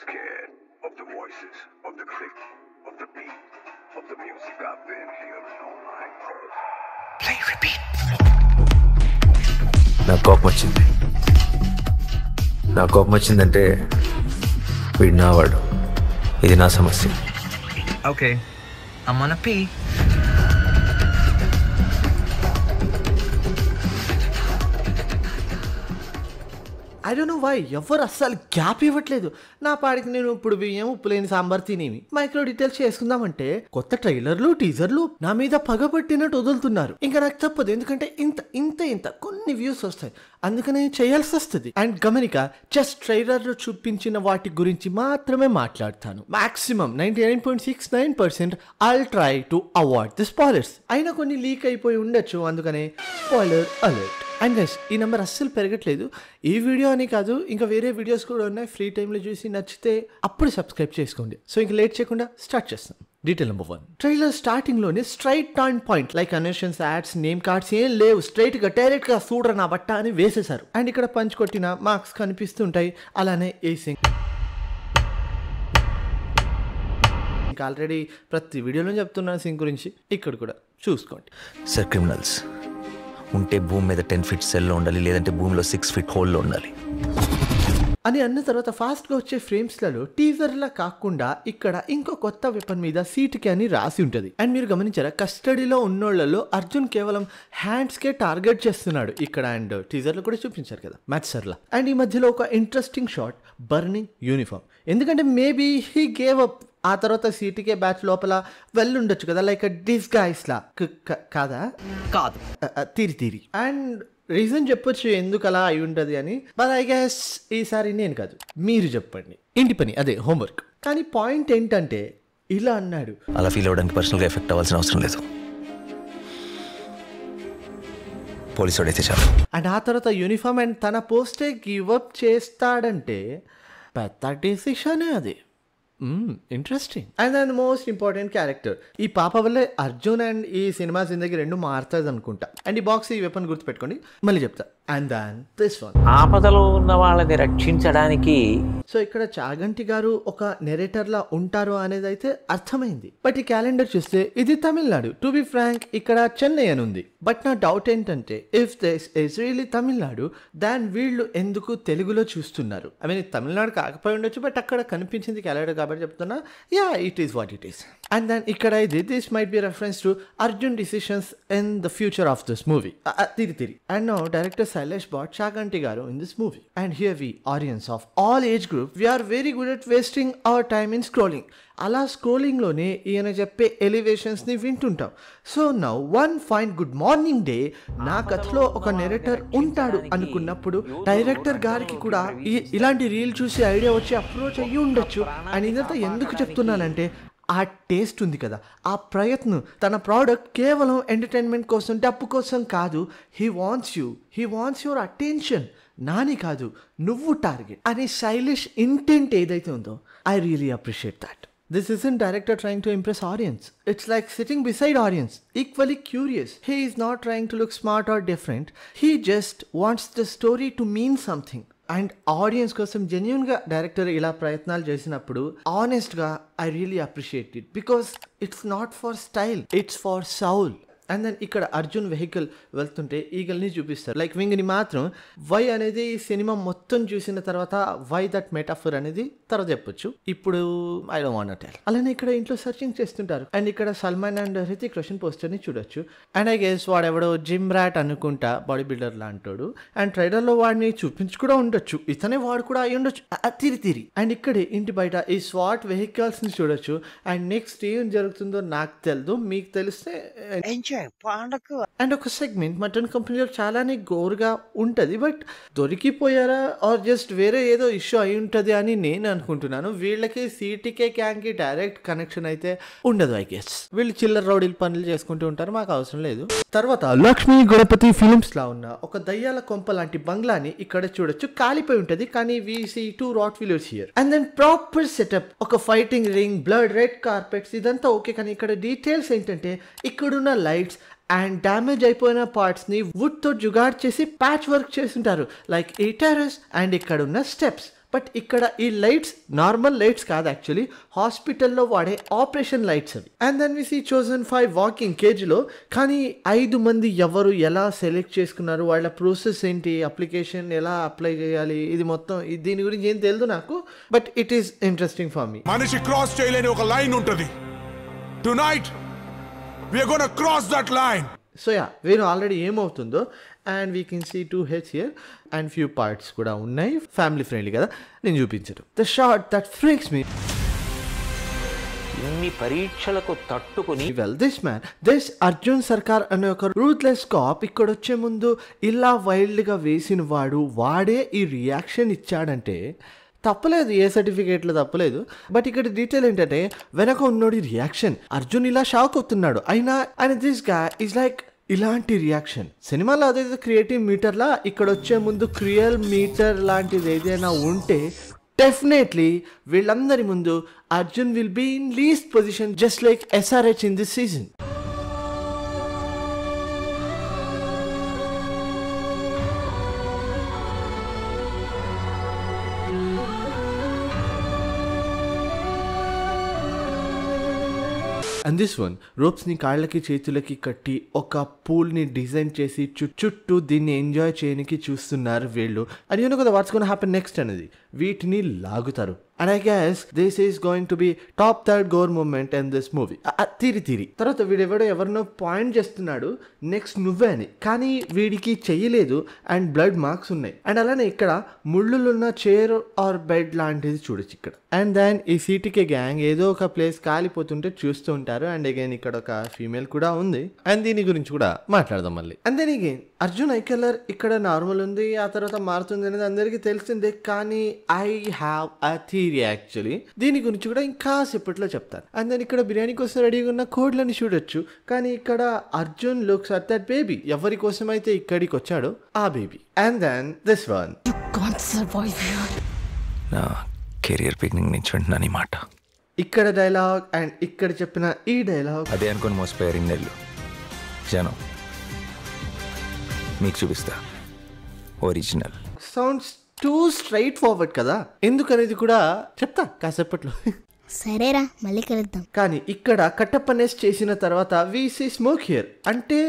scared of the voices, of the click, of the beat, of the music I've been hearing all night. Play repeat. నాకు కోపం వచ్చింది. నాకు కోపం వచ్చిందంటే వీడు నావాడు. ఇది నా సమస్య. Okay, I'm gonna pee. I don't know why ఎవరు అస్సలు గ్యాప్ ఇవ్వట్లేదు. నా పాడికి నేను ఇప్పుడు బియ్యం ఉప్పు లేని సాంబార్ తినేవి మైక్రో డీటెయిల్స్ చేసుకుందామంటే కొత్త ట్రైలర్లు టీజర్లు నా మీద పగబట్టినట్టు వదులుతున్నారు. ఇంకా నాకు తప్పదు, ఎందుకంటే ఇంత ఇంత ఇంత కొన్ని వ్యూస్ వస్తాయి, అందుకనే చేయాల్సి వస్తుంది. అండ్ గమనిక, జస్ట్ ట్రైలర్లో చూపించిన వాటి గురించి మాత్రమే మాట్లాడతాను. Maximum 99.69% I'll try to avoid the spoilers. అయినా కొన్ని లీక్ అయిపోయి ఉండొచ్చు, అందుకనే స్పాయిలర్ అలర్ట్. అండ్ గైస్, ఈ నెంబర్ అస్సలు పెరగట్లేదు. ఈ వీడియో అని కాదు, ఇంకా వేరే వీడియోస్ కూడా ఉన్నాయి. ఫ్రీ టైంలో చూసి నచ్చితే అప్పుడు సబ్స్క్రైబ్ చేసుకోండి. సో ఇంకా లేట్ చేయకుండా స్టార్ట్ చేస్తాం. Detail number 1. ట్రైలర్ స్టార్టింగ్ లోనే straight turn point, like announcements, ads, name cards ఏం లేవు. స్ట్రైట్ గా డైరెక్ట్ గా చూడరా నా బట్ట అని వేసేశారు. అండ్ ఇక్కడ పంచ్ కొట్టిన మార్క్స్ కనిపిస్తుంటాయి, అలానే ఏసింగ్. ఇంకా ఆల్రెడీ ప్రతి వీడియోలో చెప్తున్నాను సింగ్ గురించి, ఇక్కడ కూడా చూసుకోండి. సార్, క్రిమినల్స్ ఉంటే భూమి మీద 10 feet సెల్లో ఉండాలి, లేదంటే భూమిలో 6 feet హోల్లో ఉండాలి అని అన్న తర్వాత ఫాస్ట్గా వచ్చే ఫ్రేమ్స్లలో టీజర్లా కాకుండా ఇక్కడ ఇంకో కొత్త వెపన్ మీద సీట్కి అని రాసి ఉంటుంది. అండ్ మీరు గమనించారా, కస్టడీలో ఉన్నోళ్లలో అర్జున్ కేవలం హ్యాండ్స్కే టార్గెట్ చేస్తున్నాడు ఇక్కడ. అండ్ టీజర్లో కూడా చూపించారు కదా మ్యాథ్సర్లా. అండ్ ఈ మధ్యలో ఒక ఇంట్రెస్టింగ్ షాట్, బర్నింగ్ యూనిఫామ్. ఎందుకంటే మేబీ హీ గేవ్ అప్. ఆ తర్వాత సీటీకే బ్యాచ్ లోపల వెళ్ళుండొచ్చు కదా, లైక్ డిస్గైస్ లా. కాదా? కాదు, తీరి. అండ్ రీజన్ చెప్పొచ్చు ఎందుకు అలా అయి ఉంటుంది అని, బట్ ఐ గెస్ ఈసారి నేను కాదు, మీరు చెప్పండి. ఇంటి పని, అదే హోంవర్క్. కానీ పాయింట్ ఏంటంటే ఇలా అన్నాడు. అలా ఫీల్ అవ్వడానికి పర్సనల్గా ఎఫెక్ట్ అవ్వాల్సిన అవసరం లేదు, పోలీసు వాడైతే చాలు. అండ్ ఆ తర్వాత యూనిఫామ్ అండ్ తన పోస్టే గివ్ అప్ చేస్తాడంటే పెద్ద డెసిషనే అది. ఇంట్రెస్టింగ్. అండ్ దాని మోస్ట్ ఇంపార్టెంట్ క్యారెక్టర్, ఈ పాప వల్లే అర్జున్ అండ్ ఈ సినిమా జిందగీ రెండు మారుతుంది అనుకుంటా. అండ్ ఈ బాక్స్, ఈ వెపన్ గుర్తుపెట్టుకోండి, మళ్ళీ చెప్తా. అండ్ దాన్ దిస్ వన్, ఆపదలో ఉన్న వాళ్ళని రక్షించడానికి. సో ఇక్కడ చాగంటి గారు ఒక నెరేటర్ లా ఉంటారు అనేది అయితే అర్థమైంది. బట్ ఈ క్యాలెండర్ చూస్తే ఇది తమిళనాడు. టు బి ఫ్రాంక్, ఇక్కడ చెన్నై అని ఉంది. బట్ నా డౌట్ ఏంటంటే, if this is really Tamil Nadu, దాన్ వీళ్ళు ఎందుకు తెలుగులో చూస్తున్నారు? ఐ మీన్ తమిళనాడు కాకపోయి ఉండొచ్చు, బట్ అక్కడ కనిపించింది క్యాలెండర్ కాబట్టి చెప్తున్నా. Yeah, it is what it is. And then ఇక్కడ ఇది, this might be reference to Arjun decisions in the future of this movie. తిరి. And now director Sailesh brought Chaganti Garu in this movie. And here we, audience of all age group, we are very good at wasting our time in scrolling. అలా స్క్రోలింగ్లోనే ఈయన చెప్పే ఎలివేషన్స్ని వింటుంటాం. So now one fine good morning day, నా కథలో ఒక narrator ఉంటాడు అనుకున్నప్పుడు డైరెక్టర్ గారికి కూడా ఇలాంటి రీల్ చూసి ఐడియా వచ్చి అప్రోచ్ అయ్యి ఉండొచ్చు. అండ్ ఇదంతా ఎందుకు చెప్తున్నానంటే, ఆ టేస్ట్ ఉంది కదా, ఆ ప్రయత్నం, తన ప్రోడక్ట్ కేవలం ఎంటర్టైన్మెంట్ కోసం, డబ్బు కోసం కాదు. He wants your attention. Nani కాదు, నువ్వు టార్గెట్ అనే స్టైలిష్ ఇంటెంట్ ఏదైతే ఉందో, I really appreciate that. This isn't director trying to impress audience. It's like sitting beside audience, equally curious. He is not trying to look smart or different. He just wants the story to mean something. And audience కోసం జెన్యున్గా director ఇలా ప్రయత్నాలు చేసినప్పుడు ఆనెస్ట్గా I really appreciate it, because it's not for style, it's for soul. And then ఇక్కడ Arjun vehicle వెళ్తుంటే ఈగల్ని చూపిస్తారు, like వింగ్ని మాత్రం. వై అనేది సినిమా మొత్తం చూసిన తర్వాత వై దట్ మెటాఫర్ అనేది తర్వాత చెప్పొచ్చు, ఇప్పుడు I don't want to tell. అలానే ఇక్కడ ఇంట్లో సర్చింగ్ చేస్తుంటారు. అండ్ ఇక్కడ సల్మాన్ అండ్ హృతిక్ రోషన్ పోస్టర్ని చూడొచ్చు. అండ్ ఐ గెస్ వాడెవడో జిమ్ ర్యాట్ అనుకుంటా, బాడీ బిల్డర్ లాంటాడు. అండ్ ట్రైలర్లో వాడిని చూపించి కూడా ఉండొచ్చు, ఇతనే వాడు కూడా అయి ఉండొచ్చు. తిరి. అండ్ ఇక్కడే ఇంటి బయట ఈ స్వాట్ వెహికల్స్ని చూడొచ్చు. అండ్ నెక్స్ట్ ఏం జరుగుతుందో నాకు తెలియదు, మీకు తెలిస్తే. అండ్ ఒక సెగ్మెంట్ మటన్ కంపెనీలో చాలానే గోరుగా ఉంటుంది, బట్ దొరికిపోయారా ఆర్ జస్ట్ వేరే ఏదో ఇష్యూ అయి ఉంటుంది అని నేను అనుకుంటున్నాను. వీళ్ళకి సీటీకే గ్యాంగ్కి డైరెక్ట్ కనెక్షన్ అయితే ఉండదు. ఐ గెస్ వీళ్ళు చిల్లర రౌడీలు పనులు చేసుకుంటూ ఉంటారు, మాకు అవసరం లేదు. తర్వాత లక్ష్మీ గణపతి ఫిలిమ్స్ లా ఉన్న ఒక దయ్యాల కొంప లాంటి బంగ్లాని ఇక్కడ చూడొచ్చు. కాలిపోయి ఉంటుంది, కానీ we see 2 rottweilers here. And then proper setup, ఒక fighting ring, blood, red carpets, ఇదంతా ఓకే. కానీ ఇక్కడ డీటెయిల్స్ ఏంటంటే, ఇక్కడున్న లైట్స్ అండ్ డ్యామేజ్ అయిపోయిన పార్ట్స్ని వుడ్తో జుగాడ్ చేసి ప్యాచ్ వర్క్ చేస్తుంటారు, లైక్ ఈ టెర్రస్ అండ్ ఇక్కడ ఉన్న స్టెప్స్. బట్ ఇక్కడ ఈ లైట్స్ నార్మల్ లైట్స్ కాదు, యాక్చువల్లీ హాస్పిటల్లో వాడే ఆపరేషన్ లైట్స్ అవి. And then we see chosen 5 walking కేజ్లో. కానీ 5 మంది ఎవరు ఎలా సెలెక్ట్ చేసుకున్నారు, వాళ్ళ ప్రాసెస్ ఏంటి, అప్లికేషన్ ఎలా అప్లై చేయాలి, ఇది మొత్తం దీని గురించి ఏం తెలియదు నాకు, but it is interesting for me. మనిషి క్రాస్ చేయలేని ఒక లైన్ ఉంటుంది. Tonight we are gonna cross that line. So yeah, వీరు ఆల్రెడీ ఏమవుతుందో. And we can see 2 heads here and few parts కూడా ఉన్నాయి. ఫ్యామిలీ ఫ్రెండ్లీ కదా, నేను చూపించరు. The short that freaks me. ఇన్ని పరీక్షలకు తట్టుకుని వెల్ దిస్ అర్జున్ సర్కార్ అనే ఒక రూత్లెస్ కాప్ ఇక్కడ వచ్చే ముందు ఇలా వైల్డ్గా వేసిన వాడే ఈ రియాక్షన్ ఇచ్చాడంటే తప్పలేదు, ఏ సర్టిఫికేట్లో తప్పలేదు. బట్ ఇక్కడ డీటెయిల్ ఏంటంటే వెనక ఉన్నోడి రియాక్షన్. అర్జున్ ఇలా షాక్ అవుతున్నాడు అయినా, అండ్ దిస్ గా ఇస్ లైక్ ఇలాంటి రియాక్షన్. సినిమాలో అదైతే క్రియేటివ్ మీటర్లా, ఇక్కడ వచ్చే ముందు క్రియల్ మీటర్ లాంటిది ఏదైనా ఉంటే డెఫినెట్లీ వీళ్ళందరి ముందు Arjun will be in least position just like SRH in this season. And this one రోప్స్ని కాళ్ళకి చేతులకి కట్టి ఒక పూల్ని డిజైన్ చేసి చుట్టూ దీన్ని ఎంజాయ్ చేయడానికి చూస్తున్నారు వీళ్ళు. అండ్ యూ నో కదా వాట్స్ గోనా హ్యాపెన్ నెక్స్ట్ అనేది, వీటిని లాగుతారు. And I guess this is going to be top 3rd gore moment in this movie. తీరి తర్వాత వీడెవడో ఎవరినో పాయింట్ చేస్తున్నాడు నెక్స్ట్ నువ్వే అని, కానీ వీడికి చెయ్యలేదు అండ్ బ్లడ్ మార్క్స్ ఉన్నాయి. అండ్ అలానే ఇక్కడ ముళ్ళులున్న చైర్ ఆర్ బెడ్ లాంటిది చూడొచ్చు ఇక్కడ. అండ్ దెన్ ఈ సీటుకి గ్యాంగ్ ఏదో ఒక ప్లేస్ కాలిపోతుంటే చూస్తూ ఉంటారు. అండ్ అగైన్ ఇక్కడ ఒక ఫీమేల్ కూడా ఉంది, అండ్ దీని గురించి కూడా మాట్లాడదాం మళ్ళీ. And then again Arjun eye colour ఇక్కడ నార్మల్ ఉంది, ఆ తర్వాత మారుతుంది అనేది అందరికీ తెలిసిందే. కానీ I have a theory actually, దీని గురించి కూడా ఇంకా సేపట్లో చెప్తాను. అండ్ దెన్ ఇక్కడ బిర్యానీ కోసం రెడీగా ఉన్న కోడ్లని చూడొచ్చు. కానీ ఇక్కడ Arjun looks at that baby, ఎవరి కోసం అయితే ఇక్కడికి వచ్చాడో ఆ baby. And then this one, నా కెరియర్ బిగినింగ్ నుంచి వింటున్నాను ఈ మాట. ఇక్కడ డైలాగ్ అండ్ ఇక్కడ చెప్పిన ఈ డైలాగ్ అదే అనుకుని మోసపోయారు ఇన్నెళ్ళు జనం. మీకు చూపిస్తా original. Sounds two straight forward కదా, ఎందుకనేది కూడా చెప్తా కాసేపట్లో. సరేరా, మళ్ళీ కలుద్దాం. కానీ ఇక్కడ కట్టప్పనేస్ చేసిన తర్వాత వి సీ స్మోక్ హియర్, అంటే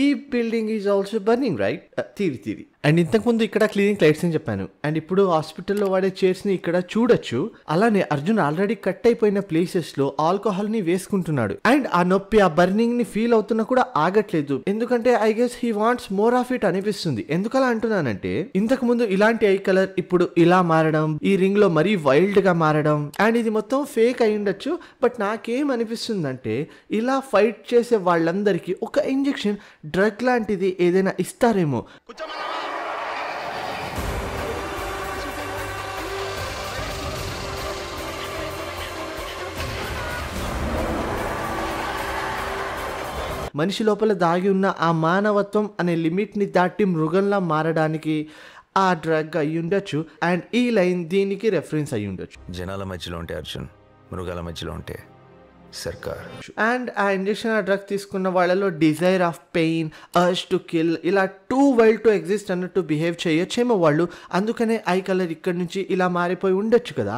ఈ building is also burning right. తీరి అండ్ ఇంతకుముందు ఇక్కడ క్లీనింగ్ లైట్స్ అని చెప్పాను. అండ్ ఇప్పుడు హాస్పిటల్లో వాడే చైర్స్ ని ఇక్కడ చూడొచ్చు. అలానే అర్జున్ ఆల్రెడీ కట్ అయిపోయిన ప్లేసెస్ లో ఆల్కహాల్ ని వేసుకుంటున్నాడు. అండ్ ఆ నొప్పి, ఆ బర్నింగ్ ని ఫీల్ అవుతున్నా కూడా ఆగట్లేదు. ఎందుకంటే I guess he wants more of it అనిపిస్తుంది. ఎందుకలా అంటున్నానంటే ఇంతకు ముందు ఇలాంటి ఐ కలర్ ఇప్పుడు ఇలా మారడం, ఈ రింగ్ లో మరీ వైల్డ్ గా మారడం, అండ్ ఇది మొత్తం ఫేక్ అయి ఉండొచ్చు. బట్ నాకేం అనిపిస్తుందంటే ఇలా ఫైట్ చేసే వాళ్ళందరికీ ఒక ఇంజెక్షన్, డ్రగ్ లాంటిది ఏదైనా ఇస్తారేమో. మనిషి లోపల దాగి ఉన్న ఆ మానవత్వం అనే లిమిట్ని దాటి మృగంలా మారడానికి ఆ డ్రగ్ అయి ఉండొచ్చు. అండ్ ఈ లైన్ దీనికి రెఫరెన్స్ అయి ఉండొచ్చు. జనాల మధ్యలో ఉంటే అర్జున్, మృగాల మధ్యలో ఉంటే సర్కార్. అండ్ ఆ ఇంజెక్షన్, ఆ డ్రగ్ తీసుకున్న వాళ్ళలో desire of pain, urge to kill, ఇలా టూ వైల్డ్ టు ఎగ్జిస్ట్ అన్నట్టు బిహేవ్ చేయొచ్చేమో వాళ్ళు. అందుకనే ఐ కలర్ ఇక్కడ నుంచి ఇలా మారిపోయి ఉండొచ్చు కదా,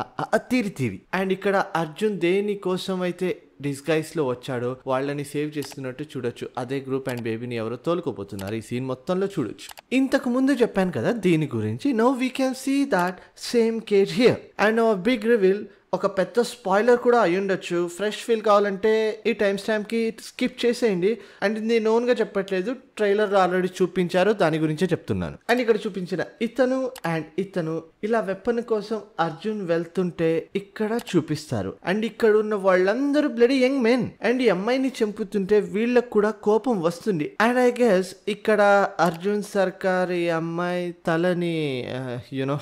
తీరి. అండ్ ఇక్కడ అర్జున్ దేని కోసం అయితే డిస్గైస్ లో వచ్చాడో వాళ్ళని సేవ్ చేస్తున్నట్టు చూడొచ్చు. అదే గ్రూప్ అండ్ బేబీని ఎవరో తోలుకోపోతున్నారు ఈ సీన్ మొత్తంలో చూడొచ్చు. ఇంతకు ముందు చెప్పాను కదా దీని గురించి. Now we can see that same cage here. And big reveal, ఒక పెద్ద స్పాయిలర్ కూడా అయి ఉండొచ్చు. ఫ్రెష్ ఫీల్ కావాలంటే ఈ టైం స్టాంప్కి స్కిప్ చేసేయండి. అండ్ నేను ఓన్గా చెప్పట్లేదు, ట్రైలర్ ఆల్రెడీ చూపించారు, దాని గురించే చెప్తున్నాను. అండ్ ఇక్కడ చూపించిన ఇతను ఇలా వెపన్ కోసం అర్జున్ వెళ్తుంటే ఇక్కడ చూపిస్తారు. అండ్ ఇక్కడ ఉన్న వాళ్ళందరూ బ్లడీ యంగ్ మెన్. అండ్ ఈ అమ్మాయిని చంపుతుంటే వీళ్ళకు కూడా కోపం వస్తుంది. అండ్ ఐ గెస్ ఇక్కడ అర్జున్ సర్కార్ ఈ అమ్మాయి తలని యునో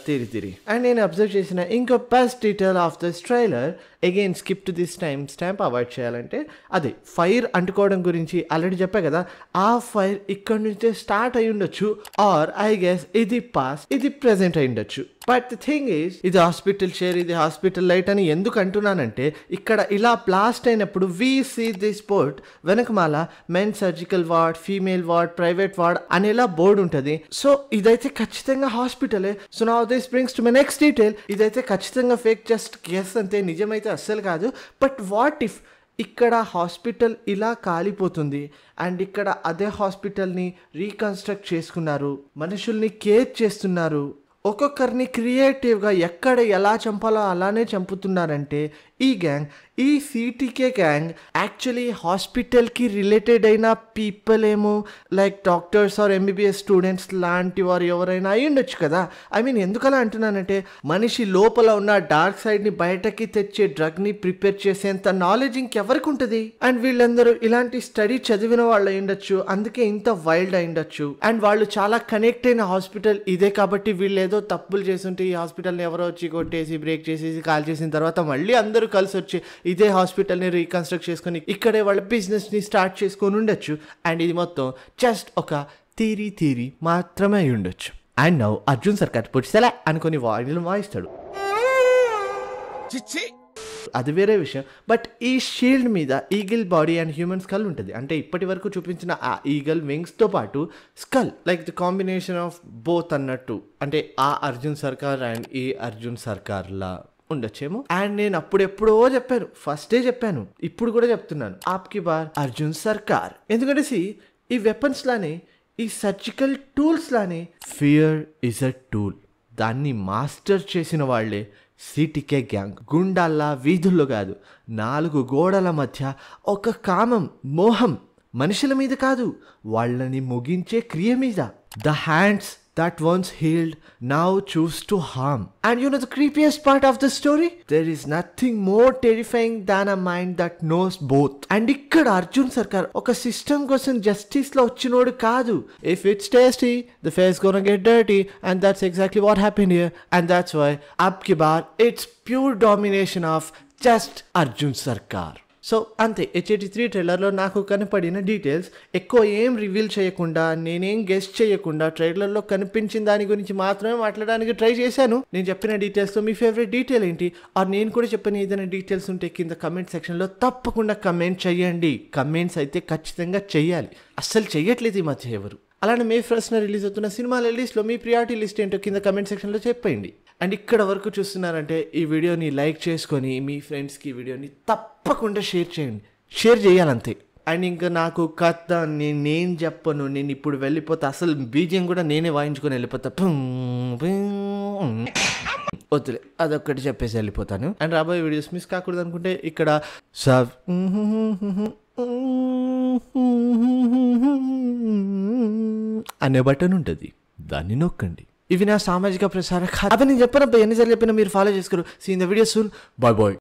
తిరి. అండ్ నేను అబ్జర్వ్ చేసిన ఇంకో best detail of this trailer, again skip to this time stamp avoid చేయాలంటే అదే ఫైర్ అంటుకోవడం గురించి ఆల్రెడీ చెప్పా కదా. ఆ ఫైర్ ఇక్కడ నుంచే స్టార్ట్ అయి ఉండొచ్చు, ఆర్ ఐ గెస్ ఇది పాస్ట్, ఇది ప్రెసెంట్ అయి ఉండొచ్చు. బట్ ది థింగ్ ఈజ్ ఇది హాస్పిటల్ షేర్, ఇది హాస్పిటల్ లైట్ అని ఎందుకు అంటున్నానంటే ఇక్కడ ఇలా బ్లాస్ట్ అయినప్పుడు వీ సీ దిస్ బోర్డ్ వెనకమాల men surgical ward, female ward, private ward అనేలా బోర్డు ఉంటుంది. సో ఇదైతే ఖచ్చితంగా హాస్పిటలే. So now this brings to my next detail. ఇదైతే ఖచ్చితంగా ఫేక్, జస్ట్ గెస్ అంతే, నిజమైతే అస్సలు కాదు. బట్ వాట్ ఇఫ్ ఇక్కడ హాస్పిటల్ ఇలా కాలిపోతుంది అండ్ ఇక్కడ అదే హాస్పిటల్ని రీకన్స్ట్రక్ట్ చేసుకున్నారు, మనుషుల్ని కేర్ చేస్తున్నారు, ఒక్కొక్కరిని క్రియేటివ్గా ఎక్కడ ఎలా చంపాలో అలానే చంపుతున్నారంటే ఈ గ్యాంగ్, ఈ సిటీకే గ్యాంగ్ యాక్చువల్లీ హాస్పిటల్కి రిలేటెడ్ అయిన పీపుల్ ఏమో, like doctors or MBBS students లాంటి వారు ఎవరైనా అయి ఉండొచ్చు కదా. ఐ మీన్ ఎందుకలా అంటున్నానంటే మనిషి లోపల ఉన్న డార్క్ సైడ్ని బయటకి తెచ్చే డ్రగ్ని ప్రిపేర్ చేసేంత నాలెడ్జ్ ఇంకెవరికి ఉంటుంది. అండ్ వీళ్ళందరూ ఇలాంటి స్టడీ చదివిన వాళ్ళు అయి ఉండొచ్చు, అందుకే ఇంత వైల్డ్ అయి ఉండొచ్చు. అండ్ వాళ్ళు చాలా కనెక్ట్ అయిన హాస్పిటల్ ఇదే కాబట్టి వీళ్ళు ఏదో తప్పులు చేస్తుంటే ఈ హాస్పిటల్ని ఎవరో వచ్చి కొట్టేసి బ్రేక్ చేసేసి కాల్ చేసిన తర్వాత మళ్ళీ అందరూ కలిసి వచ్చి ఇదే హాస్పిటల్ని రీకన్స్ట్రక్ట్ చేసుకొని ఇక్కడే వాళ్ళ బిజినెస్ని స్టార్ట్ చేసుకొని ఉండొచ్చు. అండ్ ఇది మొత్తం జస్ట్ ఒక థియరీ మాత్రమే అయి ఉండొచ్చు. అండ్ నౌ అర్జున్ సర్కార్ పొడిసేలా అనుకుని వాయిలు వాయిస్తాడు, అది వేరే విషయం. బట్ ఈ షీల్డ్ మీద eagle body and human skull ఉంటుంది. అంటే ఇప్పటి వరకు చూపించిన ఆ ఈగల్ వింగ్స్తో పాటు skull, like the combination of both అన్నట్టు. అంటే ఆ అర్జున్ సర్కార్ అండ్ ఈ అర్జున్ సర్కార్లా ఉండొచ్చేమో. అండ్ నేను అప్పుడెప్పుడో చెప్పాను, ఫస్టే చెప్పాను, ఇప్పుడు కూడా చెప్తున్నాను, ఆప్కి బార్ అర్జున్ సర్కార్. ఎందుకంటే ఈ వెపన్స్ లానే, ఈ సర్జికల్ టూల్స్ లానే ఫియర్ ఇస్ అ టూల్. దాన్ని మాస్టర్ చేసిన వాళ్లే సిటీకే గ్యాంగ్. గుండాల్లా వీధుల్లో కాదు, 4 గోడల మధ్య ఒక కామం, మోహం మనుషుల మీద కాదు, వాళ్ళని ముగించే క్రియ మీద. The hands that once healed now choose to harm. And you know the creepiest part of the story? There is nothing more terrifying than a mind that knows both. And ikkada Arjun Sarkar oka system kosam justice lo vachinodu kaadu. If it's tasty, the face gonna get dirty, and that's exactly what happened here. And that's why ab ki baar it's pure domination of just Arjun Sarkar. So అంతే, H83 ట్రైలర్లో నాకు కనపడిన details. ఎక్కువ ఏం reveal చేయకుండా, నేనేం guest చేయకుండా ట్రైలర్లో కనిపించిన దాని గురించి మాత్రమే మాట్లాడడానికి ట్రై చేశాను. నేను చెప్పిన డీటెయిల్స్తో మీ ఫేవరెట్ డీటెయిల్ ఏంటి, ఆర్ నేను కూడా చెప్పిన ఏదైనా డీటెయిల్స్ ఉంటే కింద కమెంట్ సెక్షన్లో తప్పకుండా కమెంట్ చేయండి. కమెంట్స్ అయితే ఖచ్చితంగా చెయ్యాలి, అస్సలు చెయ్యట్లేదు ఈ మధ్య ఎవరు. అలానే మే 1st రిలీజ్ అవుతున్న సినిమాల లిస్ట్లో మీ ప్రియారిటీ లిస్ట్ ఏంటో కింద కమెంట్ సెక్షన్లో చెప్పండి. అండ్ ఇక్కడ వరకు చూస్తున్నారంటే ఈ వీడియోని లైక్ చేసుకొని మీ ఫ్రెండ్స్కి ఈ వీడియోని తప్పకుండా షేర్ చేయండి, షేర్ చేయాలంతే. అండ్ ఇంకా నాకు కథ నేను చెప్పను, నేను ఇప్పుడు వెళ్ళిపోతా, అసలు బీజియం కూడా నేనే వాయించుకొని వెళ్ళిపోతా. వద్దులే, అదొక్కటి చెప్పేసి వెళ్ళిపోతాను. అండ్ రాబోయే వీడియోస్ మిస్ కాకూడదు అనుకుంటే ఇక్కడ సబ్ అనే బటన్ ఉంటుంది, దాన్ని నొక్కండి. ఇవి నా సామాజిక ప్రసార ఖాతా. నేను చెప్పినప్పుడు ఎన్నిసార్లు చెప్పినా మీరు ఫాలో చేసుకోరు. See in the video soon. Bye bye.